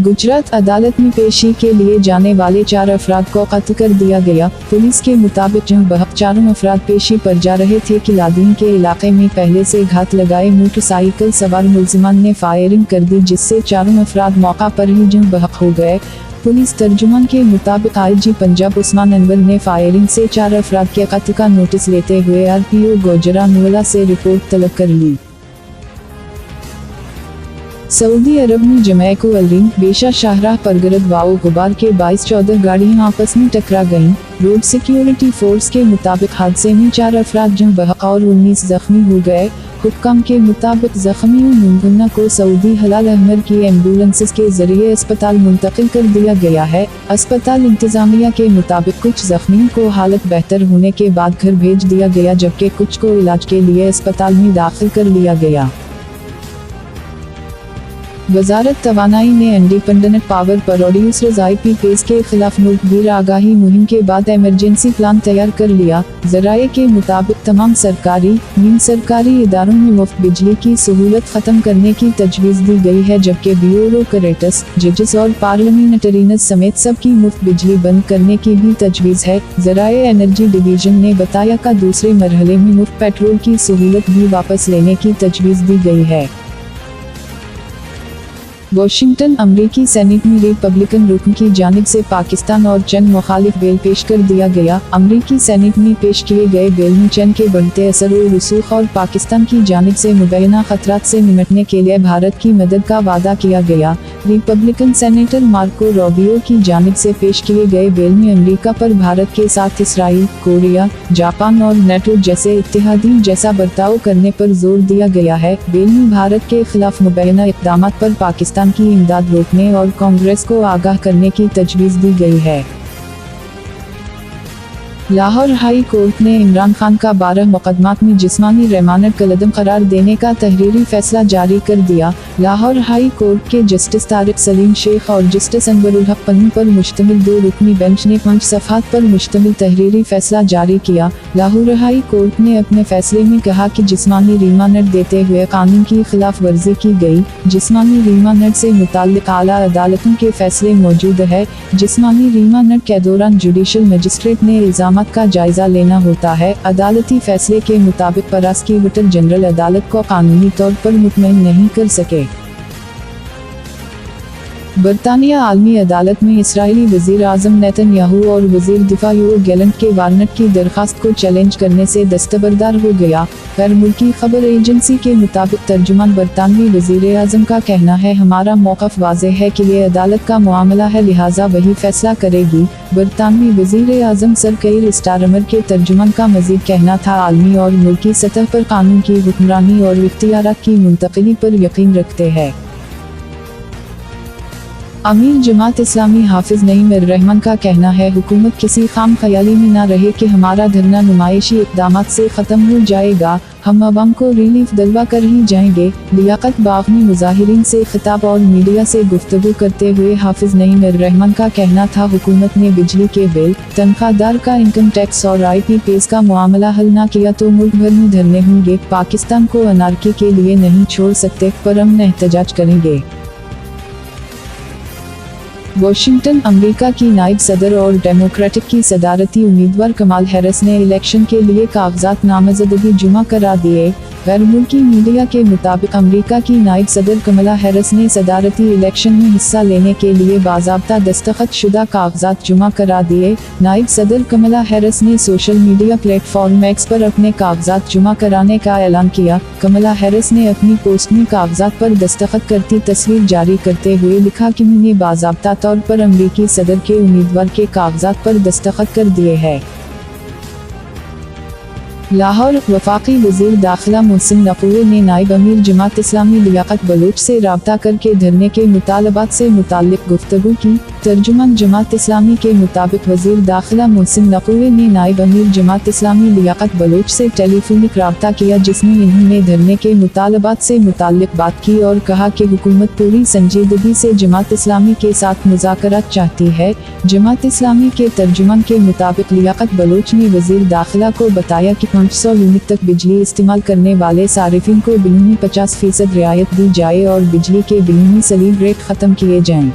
गुजरात अदालत में पेशी के लिए जाने वाले 4 अफराद को कत्ल कर दिया गया। पुलिस के मुताबिक जहां बहक चारों अफराद पेशी पर जा रहे थे कि लादीन के इलाके में पहले से घात लगाए मोटरसाइकिल सवार मुलजिमान ने फायरिंग कर दी, जिससे चारों अफराद मौका पर ही जहां बहक हो गए। पुलिस तर्जुमान के मुताबिक IG पंजाब उस्मान अनवर ने फायरिंग से 4 अफराद के कत्ल का नोटिस लेते हुए RPO गुजरानवाला से रिपोर्ट तलब कर ली। सऊदी अरब में जमैको अलरीन बेशा शाहराह पर गर्द वाओ गुबार के 22-14 गाड़ियां आपस में टकरा गईं। रोड सिक्योरिटी फोर्स के मुताबिक हादसे में 4 अफराद जहां बहक और 19 जख्मी हो गए। हुक्काम के मुताबिक जख्मियों मुनगुन्ना को सऊदी हलाल अहमर की एम्बुलेंसेस के जरिए अस्पताल मुंतकिल कर दिया गया है। अस्पताल इंतजामिया के मुताबिक कुछ जख्मियों को हालत बेहतर होने के बाद घर भेज दिया गया, जबकि कुछ को इलाज के लिए अस्पताल में दाखिल कर लिया गया। वजारत तवानाई ने इंडिपेंडेंट पावर प्रोड्यूसर्स IPPs के खिलाफ मुल्कगीर आगाही मुहिम के बाद इमरजेंसी प्लान तैयार कर लिया। ज़राए के मुताबिक तमाम सरकारी नीम सरकारी इदारों में मुफ्त बिजली की सहूलत ख़त्म करने की तजवीज़ दी गई है, जबकि ब्यूरोक्रेट्स, जजेस और पार्लियामेंटेरियंस समेत सबकी मुफ्त बिजली बंद करने की भी तजवीज़ है। ज़राए एनर्जी डिवीज़न ने बताया कि दूसरे मरहले में मुफ्त पेट्रोल की सहूलत भी वापस लेने की तजवीज़ दी गई है। वाशिंगटन अमरीकी सेनेट में रिपब्लिकन रुकन की जानिब से पाकिस्तान और चंद मुखालिफ बिल पेश कर दिया गया। अमरीकी सेनेट में पेश किए गए बिल में चंद के बढ़ते असर और रसूख और पाकिस्तान की जानिब से मुबैना खतरात से निपटने के लिए भारत की मदद का वादा किया गया। रिपब्लिकन सेनेटर मार्को रूबियो की जानिब से पेश किए गए बिल में अमरीका पर भारत के साथ इसराइल, कोरिया, जापान और नेटो जैसे इत्तेहादियों जैसा बर्ताव करने पर जोर दिया गया है। बिल में भारत के खिलाफ मुबैना इक़दामात पर पाकिस्तान की इमदाद रोकने और कांग्रेस को आगाह करने की तजवीज़ दी गई है। लाहौर हाई कोर्ट ने इमरान खान का 12 मुकदमात में जिस्मानी ज़मानत कलअदम करार देने का तहरीरी फैसला जारी कर दिया। लाहौर हाई कोर्ट के जस्टिस तारिक सलीम शेख और जस्टिस अनवरुल हक पन्नू पर मुश्तमिल 2 रुकनी बेंच ने 5 सफ़हात पर मुश्तमिल तहरीरी फैसला जारी किया। लाहौर हाई कोर्ट ने अपने फैसले में कहा कि जिस्मानी ज़मानत देते हुए कानून की खिलाफ वर्जी की गई। जिस्मानी ज़मानत से मुताल्लिक़ आला अदालतों के फैसले मौजूद है। जिस्मानी ज़मानत के दौरान जुडिशल मजिस्ट्रेट ने इल्ज़ाम का जायजा लेना होता है। अदालती फैसले के मुताबिक प्रोसिक्यूटर जनरल अदालत को कानूनी तौर पर मुतमईन नहीं कर सके। बरतानिया आलमी अदालत में इसराइली वज़ीर आज़म नेतन्याहू और वज़ीर दिफा योअव गैलेंट के वारंट की दरख्वास्त को चैलेंज करने से दस्तबरदार हो गया। गैर मुल्की खबर एजेंसी के मुताबिक तर्जुमान बरतानवी वज़ीर आज़म का कहना है, हमारा मौक़िफ़ वाज़ेह है कि ये अदालत का मामला है, लिहाजा वही फैसला करेगी। बरतानवी वज़ीर आज़म सर कीर स्टारमर के तर्जुमान का मज़ीद कहना था, आलमी और मुल्की सतह पर कानून की हुक्मरानी और इख्तियारात की मुंतक़ली पर यकीन रखते हैं। अमीर जमात इस्लामी हाफिज नईम रहमान का कहना है, हुकूमत किसी खाम ख्याली में न रहे कि हमारा धरना नुमाइशी इक़दामात से ख़त्म हो जाएगा, हम अवाम को रिलीफ दिलवा कर ही जाएंगे। लियाकत बाग में मुज़ाहिरीन से खिताब और मीडिया से गुफ्तगू करते हुए हाफिज नईम रहमान का कहना था, हुकूमत ने बिजली के बिल, तनख्वाहदार का इनकम टैक्स और IPPs का मामला हल न किया तो मुल्क भर में धरने होंगे। पाकिस्तान को अनारकी के लिए नहीं छोड़ सकते, पर हम एहतजाज करेंगे। वाशिंगटन अमेरिका की नायब सदर और डेमोक्रेटिक की सदारती उम्मीदवार कमाल हैरिस ने इलेक्शन के लिए कागजात नामजदगी जुमा करा दिए। गैर मुल्की मीडिया के मुताबिक अमेरिका की नायब सदर कमला हैरिस ने सदारती इलेक्शन में हिस्सा लेने के लिए बाज़ाब्ता दस्तखत शुदा कागजात जुमा करा दिए। नायब सदर कमला हैरिस ने सोशल मीडिया प्लेटफॉर्म X पर अपने कागजात जुमा कराने का ऐलान किया। कमला हैरिस ने अपनी पोस्ट में कागजात पर दस्तखत करती तस्वीर जारी करते हुए लिखा कि मैंने बाज़ाब्ता तौर पर अमेरिकी सदर के उम्मीदवार के कागजात पर दस्तखत कर दिए हैं। लाहौर वफाकी वज़ीर दाखिला मोहसिन नक़वी ने नायब अमीर जमात इस्लामी लियाकत बलोच से राब्ता करके धरने के मुतालबात से मुताल्लिक़ गुफ्तगू की। तर्जुमान जमात इस्लामी के मुताबिक वज़ीर दाखिला मोहसिन नक़वी ने नायब अमीर जमात इस्लामी लियाकत बलोच से टेलीफोनिक राब्ता किया, जिसमें इन्होंने धरने के मुतालबात से मुताल्लिक़ बात की और कहा कि हुकूमत पूरी संजीदगी से जमात इस्लामी के साथ मुज़ाकरात चाहती है। जमात इस्लामी के तर्जुमान के मुताबिक लियाकत बलोच ने वज़ीर दाखिला को बताया कि 500 यूनिट तक बिजली इस्तेमाल करने वाले सारिफिन को बिल में 50% रियायत दी जाए और बिजली के बिल में सलीब रेट ख़त्म किए जाएं।